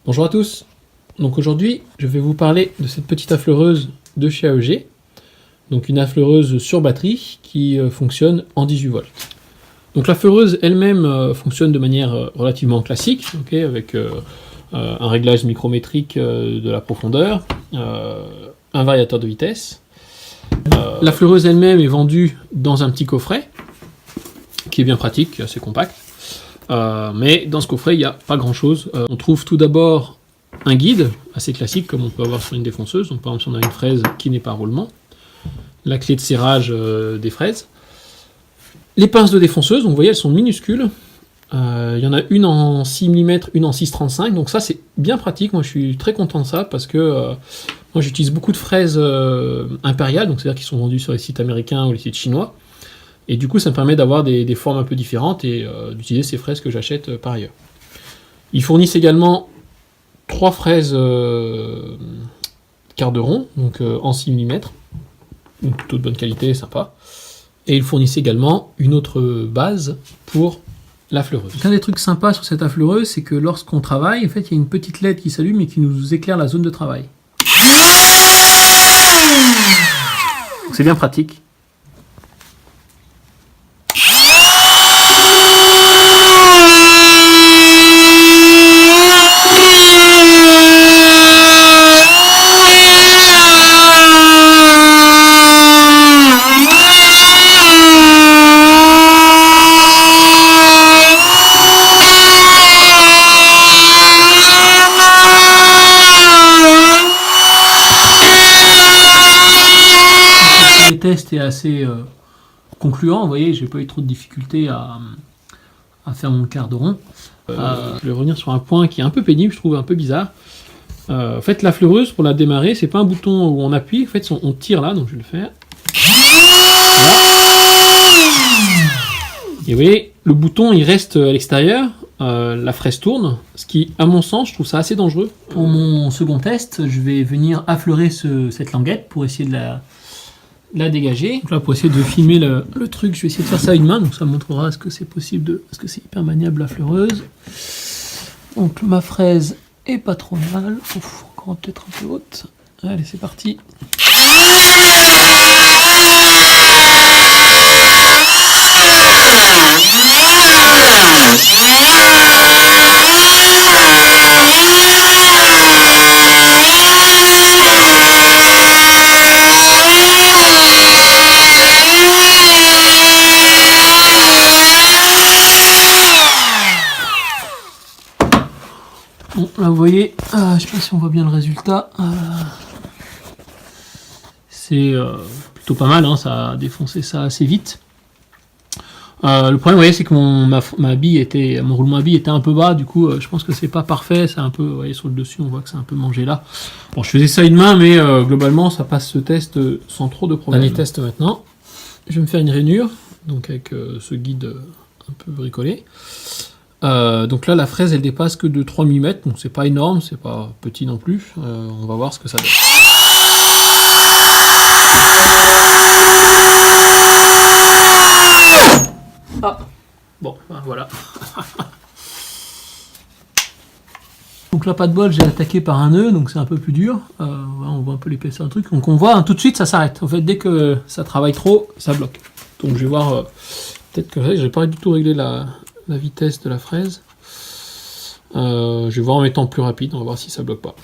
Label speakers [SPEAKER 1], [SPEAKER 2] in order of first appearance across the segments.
[SPEAKER 1] Bonjour à tous. Donc aujourd'hui, je vais vous parler de cette petite affleureuse de chez AEG. Donc une affleureuse sur batterie qui fonctionne en 18 volts. Donc l'affleureuse elle-même fonctionne de manière relativement classique, avec un réglage micrométrique de la profondeur, un variateur de vitesse. L'affleureuse elle-même est vendue dans un petit coffret qui est bien pratique, assez compact. Mais dans ce coffret, il n'y a pas grand-chose. On trouve tout d'abord un guide, assez classique, comme on peut avoir sur une défonceuse. Donc, par exemple, si on a une fraise qui n'est pas à roulement, la clé de serrage des fraises. Les pinces de défonceuse, donc, vous voyez, elles sont minuscules. Il y en a une en 6 mm, une en 6,35. Donc ça, c'est bien pratique. Moi, je suis très content de ça parce que moi, j'utilise beaucoup de fraises impériales, donc c'est-à-dire qui sont vendues sur les sites américains ou les sites chinois. Et du coup, ça me permet d'avoir des formes un peu différentes et d'utiliser ces fraises que j'achète par ailleurs. Ils fournissent également 3 fraises quart de rond, donc en 6 mm, donc plutôt de bonne qualité, sympa. Et ils fournissent également une autre base pour l'affleureuse. Un des trucs sympas sur cette affleureuse, c'est que lorsqu'on travaille, en fait, il y a une petite LED qui s'allume et qui nous éclaire la zone de travail. Donc c'est bien pratique. Le test est assez concluant, vous voyez, j'ai pas eu trop de difficultés à faire mon quart de rond. Je vais revenir sur un point qui est un peu pénible, je trouve un peu bizarre. En fait, l'affleureuse, pour la démarrer, c'est pas un bouton où on appuie, en fait, on tire là, donc je vais le faire. Voilà. Et vous voyez, le bouton, il reste à l'extérieur, la fraise tourne, ce qui, à mon sens, je trouve ça assez dangereux. Pour mon second test, je vais venir affleurer cette languette pour essayer de la dégager. Donc là, pour essayer de filmer le truc, je vais essayer de faire ça à une main, donc ça montrera est-ce que c'est possible est-ce que c'est hyper maniable la fleureuse. Donc ma fraise est pas trop mal. Ouf, encore peut-être un peu haute. Allez, c'est parti. Bon, là vous voyez, je sais pas si on voit bien le résultat. C'est plutôt pas mal, hein, ça a défoncé ça assez vite. Le problème, vous voyez, c'est que mon roulement à billes était un peu bas, du coup, je pense que c'est pas parfait. C'est un peu, vous voyez, sur le dessus, on voit que c'est un peu mangé là. Bon, je faisais ça à une main, mais globalement, ça passe ce test sans trop de problèmes. Dernier test maintenant. Je vais me faire une rainure, donc avec ce guide un peu bricolé. Donc là, la fraise, elle dépasse que de 3 mm, donc c'est pas énorme, c'est pas petit non plus. On va voir ce que ça donne. Ah, bon, ben voilà. Donc là, pas de bol, j'ai attaqué par un nœud, donc c'est un peu plus dur. On voit un peu l'épaisseur du truc. Donc on voit, hein, tout de suite, ça s'arrête. En fait, dès que ça travaille trop, ça bloque. Donc je vais voir, peut-être que j'ai pas du tout réglé la vitesse de la fraise. Je vais voir en mettant plus rapide, on va voir si ça bloque pas.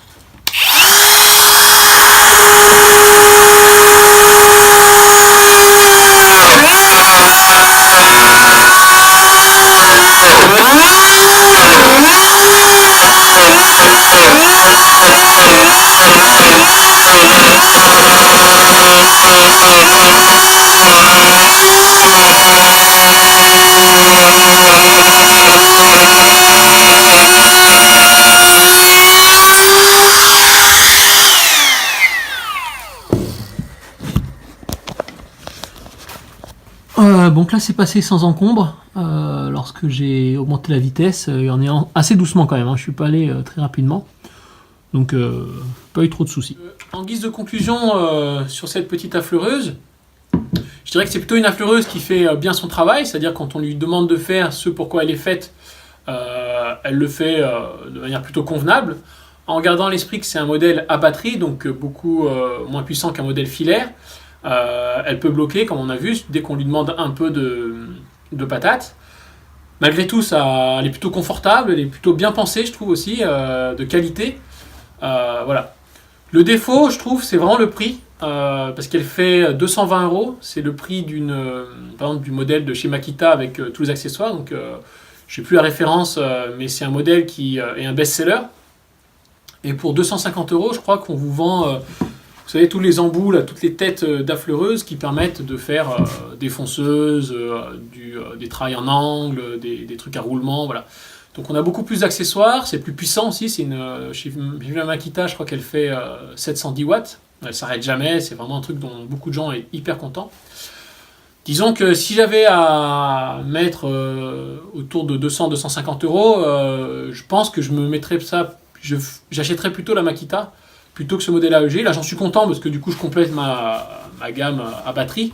[SPEAKER 1] Donc là c'est passé sans encombre lorsque j'ai augmenté la vitesse en ayant assez doucement quand même, hein. Je suis pas allé très rapidement, donc pas eu trop de soucis. En guise de conclusion sur cette petite affleureuse, je dirais que c'est plutôt une affleureuse qui fait bien son travail, c'est-à-dire quand on lui demande de faire ce pourquoi elle est faite, elle le fait de manière plutôt convenable, en gardant à l'esprit que c'est un modèle à batterie, donc beaucoup moins puissant qu'un modèle filaire. Elle peut bloquer, comme on a vu, dès qu'on lui demande un peu de patate. Malgré tout, elle est plutôt confortable, elle est plutôt bien pensée, je trouve aussi, de qualité. Voilà. Le défaut, je trouve, c'est vraiment le prix, parce qu'elle fait 220 euros. C'est le prix par exemple, du modèle de chez Makita avec tous les accessoires. Donc, je n'ai plus la référence, mais c'est un modèle qui est un best-seller. Et pour 250 euros, je crois qu'on vous vend, vous savez, tous les embouts, là, toutes les têtes d'affleureuses qui permettent de faire des fonceuses, des trails en angle, des trucs à roulement, voilà. Donc on a beaucoup plus d'accessoires, c'est plus puissant aussi, chez la Makita, je crois qu'elle fait 710 watts, elle s'arrête jamais, c'est vraiment un truc dont beaucoup de gens sont hyper contents. Disons que si j'avais à mettre autour de 200-250 euros, je pense que je me mettrais ça, j'achèterais plutôt la Makita plutôt que ce modèle AEG. Là j'en suis content parce que du coup je complète ma gamme à batterie.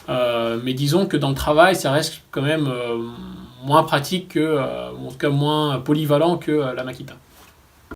[SPEAKER 1] Mais disons que dans le travail, ça reste quand même moins pratique en tout cas moins polyvalent que la Makita.